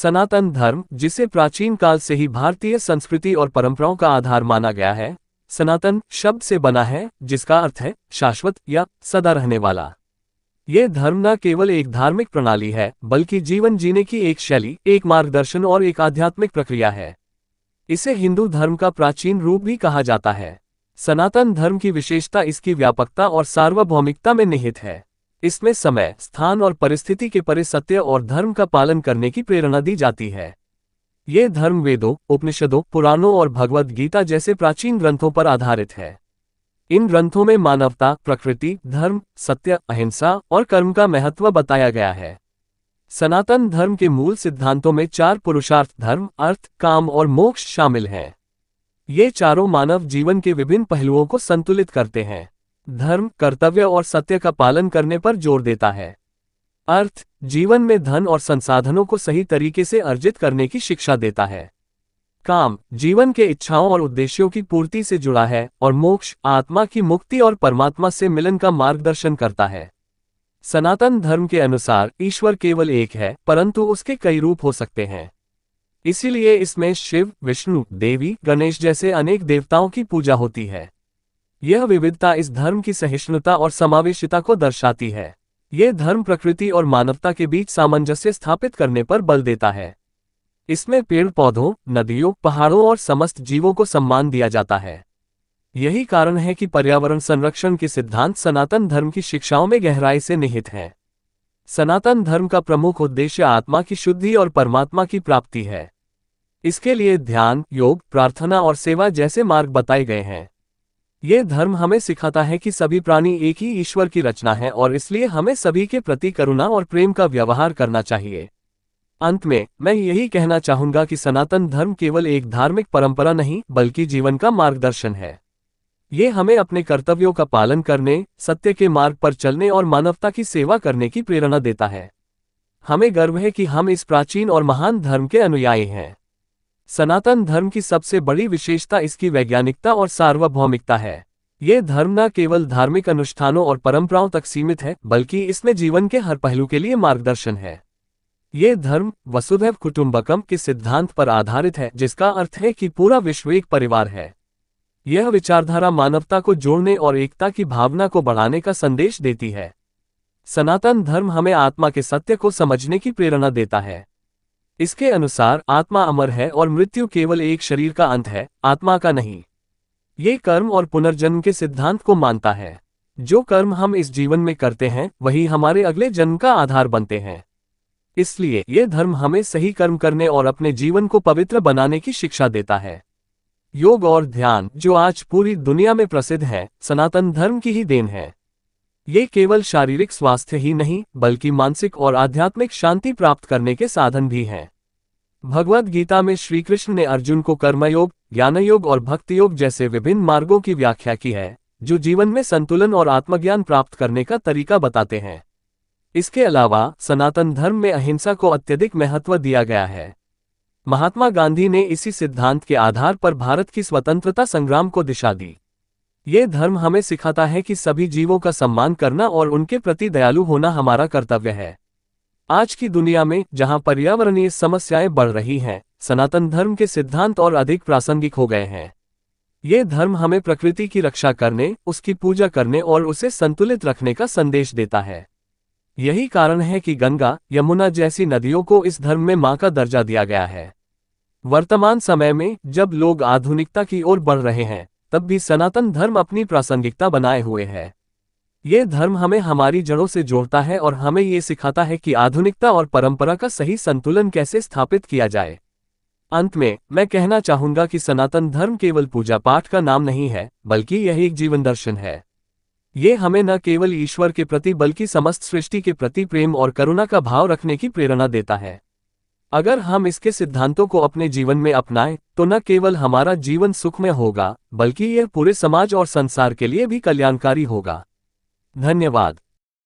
सनातन धर्म, जिसे प्राचीन काल से ही भारतीय संस्कृति और परंपराओं का आधार माना गया है, सनातन शब्द से बना है, जिसका अर्थ है शाश्वत या सदा रहने वाला। यह धर्म न केवल एक धार्मिक प्रणाली है, बल्कि जीवन जीने की एक शैली, एक मार्गदर्शन और एक आध्यात्मिक प्रक्रिया है। इसे हिंदू धर्म का प्राचीन रूप भी कहा जाता है। सनातन धर्म की विशेषता इसकी व्यापकता और सार्वभौमिकता में निहित है। इसमें समय, स्थान और परिस्थिति के परे सत्य और धर्म का पालन करने की प्रेरणा दी जाती है। ये धर्म वेदों, उपनिषदों, पुराणों और भगवद गीता जैसे प्राचीन ग्रंथों पर आधारित है। इन ग्रंथों में मानवता, प्रकृति, धर्म, सत्य, अहिंसा और कर्म का महत्व बताया गया है। सनातन धर्म के मूल सिद्धांतों में 4 पुरुषार्थ धर्म, अर्थ, काम और मोक्ष शामिल हैं। ये चारों मानव जीवन के विभिन्न पहलुओं को संतुलित करते हैं। धर्म कर्तव्य और सत्य का पालन करने पर जोर देता है। अर्थ जीवन में धन और संसाधनों को सही तरीके से अर्जित करने की शिक्षा देता है। काम जीवन के इच्छाओं और उद्देश्यों की पूर्ति से जुड़ा है, और मोक्ष आत्मा की मुक्ति और परमात्मा से मिलन का मार्गदर्शन करता है। सनातन धर्म के अनुसार ईश्वर केवल एक है, परंतु उसके कई रूप हो सकते हैं। इसीलिए इसमें शिव, विष्णु, देवी, गणेश जैसे अनेक देवताओं की पूजा होती है। यह विविधता इस धर्म की सहिष्णुता और समावेशिता को दर्शाती है। यह धर्म प्रकृति और मानवता के बीच सामंजस्य स्थापित करने पर बल देता है। इसमें पेड़ पौधों, नदियों, पहाड़ों और समस्त जीवों को सम्मान दिया जाता है। यही कारण है कि पर्यावरण संरक्षण के सिद्धांत सनातन धर्म की शिक्षाओं में गहराई से निहित हैं। सनातन धर्म का प्रमुख उद्देश्य आत्मा की शुद्धि और परमात्मा की प्राप्ति है। इसके लिए ध्यान, योग, प्रार्थना और सेवा जैसे मार्ग बताए गए हैं। यह धर्म हमें सिखाता है कि सभी प्राणी एक ही ईश्वर की रचना है, और इसलिए हमें सभी के प्रति करुणा और प्रेम का व्यवहार करना चाहिए। अंत में मैं यही कहना चाहूंगा कि सनातन धर्म केवल एक धार्मिक परंपरा नहीं, बल्कि जीवन का मार्गदर्शन है। ये हमें अपने कर्तव्यों का पालन करने, सत्य के मार्ग पर चलने और मानवता की सेवा करने की प्रेरणा देता है। हमें गर्व है कि हम इस प्राचीन और महान धर्म के अनुयायी हैं। सनातन धर्म की सबसे बड़ी विशेषता इसकी वैज्ञानिकता और सार्वभौमिकता है। ये धर्म न केवल धार्मिक अनुष्ठानों और परंपराओं तक सीमित है, बल्कि इसमें जीवन के हर पहलू के लिए मार्गदर्शन है। ये धर्म वसुधैव कुटुंबकम के सिद्धांत पर आधारित है, जिसका अर्थ है कि पूरा विश्व एक परिवार है। यह विचारधारा मानवता को जोड़ने और एकता की भावना को बढ़ाने का संदेश देती है। सनातन धर्म हमें आत्मा के सत्य को समझने की प्रेरणा देता है। इसके अनुसार आत्मा अमर है और मृत्यु केवल एक शरीर का अंत है, आत्मा का नहीं। ये कर्म और पुनर्जन्म के सिद्धांत को मानता है। जो कर्म हम इस जीवन में करते हैं, वही हमारे अगले जन्म का आधार बनते हैं। इसलिए यह धर्म हमें सही कर्म करने और अपने जीवन को पवित्र बनाने की शिक्षा देता है। योग और ध्यान, जो आज पूरी दुनिया में प्रसिद्ध है, सनातन धर्म की ही देन है। ये केवल शारीरिक स्वास्थ्य ही नहीं, बल्कि मानसिक और आध्यात्मिक शांति प्राप्त करने के साधन भी हैं। भगवद गीता में श्री कृष्ण ने अर्जुन को कर्मयोग, ज्ञानयोग और भक्ति योग जैसे विभिन्न मार्गों की व्याख्या की है, जो जीवन में संतुलन और आत्मज्ञान प्राप्त करने का तरीका बताते हैं। इसके अलावा सनातन धर्म में अहिंसा को अत्यधिक महत्व दिया गया है। महात्मा गांधी ने इसी सिद्धांत के आधार पर भारत की स्वतंत्रता संग्राम को दिशा दी। ये धर्म हमें सिखाता है कि सभी जीवों का सम्मान करना और उनके प्रति दयालु होना हमारा कर्तव्य है। आज की दुनिया में, जहां पर्यावरणीय समस्याएं बढ़ रही हैं, सनातन धर्म के सिद्धांत और अधिक प्रासंगिक हो गए हैं। ये धर्म हमें प्रकृति की रक्षा करने, उसकी पूजा करने और उसे संतुलित रखने का संदेश देता है। यही कारण है कि गंगा, यमुना जैसी नदियों को इस धर्म में मां का दर्जा दिया गया है। वर्तमान समय में जब लोग आधुनिकता की ओर बढ़ रहे हैं, तब भी सनातन धर्म अपनी प्रासंगिकता बनाए हुए है। ये धर्म हमें हमारी जड़ों से जोड़ता है और हमें ये सिखाता है कि आधुनिकता और परंपरा का सही संतुलन कैसे स्थापित किया जाए। अंत में मैं कहना चाहूंगा कि सनातन धर्म केवल पूजा पाठ का नाम नहीं है, बल्कि यह एक जीवन दर्शन है। ये हमें न केवल ईश्वर के प्रति बल्कि समस्त सृष्टि के प्रति प्रेम और करुणा का भाव रखने की प्रेरणा देता है। अगर हम इसके सिद्धांतों को अपने जीवन में अपनाएं, तो न केवल हमारा जीवन सुखमय होगा, बल्कि यह पूरे समाज और संसार के लिए भी कल्याणकारी होगा। धन्यवाद।